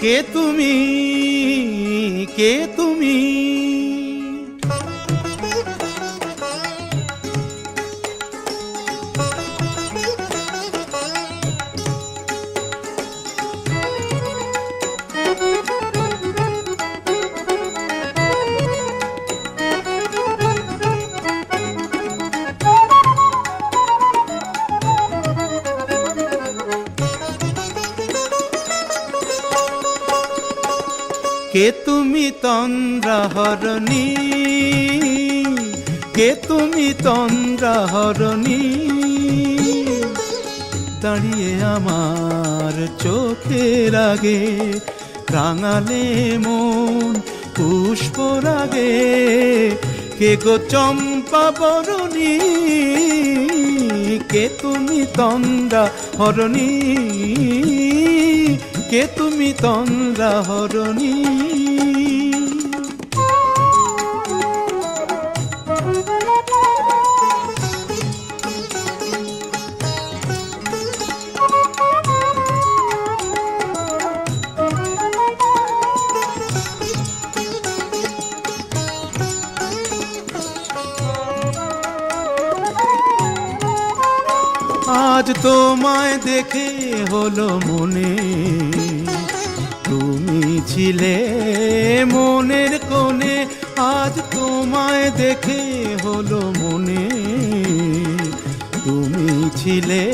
কে তুমি, কে তুমি? কে তুমি তন্দ্রাহরণী, কে তুমি তন্দ্রাহরণী? দাঁড়িয়ে আমার চোখের আগে রাঙালে মন পুষ্পরাগে। কে গো চম্পা বরণী, কে তুমি তন্দ্রাহরণী? কে তুমি তন্দ্রাহরণী? আজ তোমায় দেখে হলো মনে, তুমি ছিলে মনের কোণে। আজ তোমায় দেখে হলো মনে, তুমি ছিলে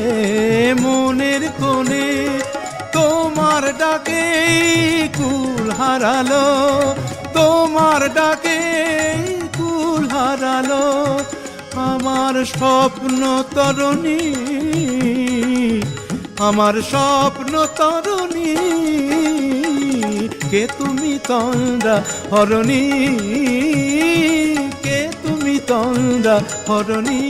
মনের কোণে। তোমার ডাকে কুল হারালো, তোমার ডাকে কুল হারালো আমার স্বপ্ন তরণী, আমার স্বপ্ন তরণী। কে তুমি তন্দ্রাহরণী, কে তুমি তন্দ্রাহরণী?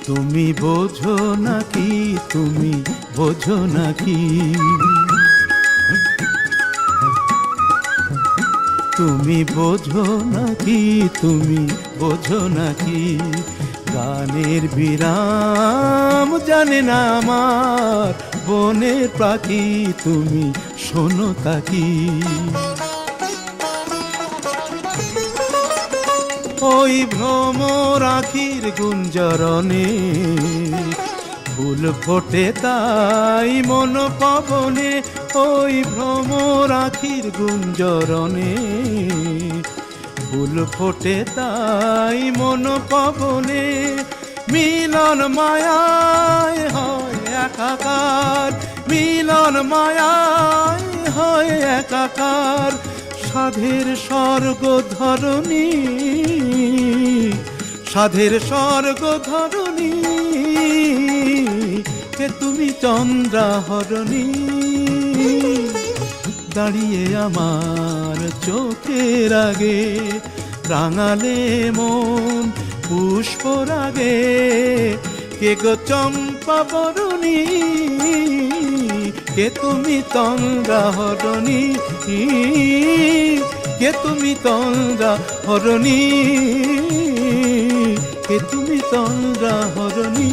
তুমি বোঝো নাকি, তুমি বোঝো নাকি? তুমি বোঝো নাকি, তুমি বোঝো নাকি? গানের বিরাম জানে না আমার বনের পাখি, তুমি শোনো তাকি। ওই ভ্রমর আখির গুঞ্জরণে ফুল ফোটে তাই মন পবনে। ওই ভ্রমর আখির গুঞ্জরণে ফুল ফোটে তাই মন পবনে। মিলন মায়ায় হয় একাকার, মিলন মায়ায় হয় একাকার। সাধের স্বর্গ ধরণী, সাধের স্বর্গ ধরণী। কে তুমি চন্দ্রাহরণী? দাঁড়িয়ে আমার চোখের আগে রাঙালে মন পুষ্পরাগে। কে গো চম্পা বরণী, কে তুমি তন্দ্রাহরণী? কে তুমি তন্দ্রাহরণী? কে তুমি তন্দ্রাহরণী?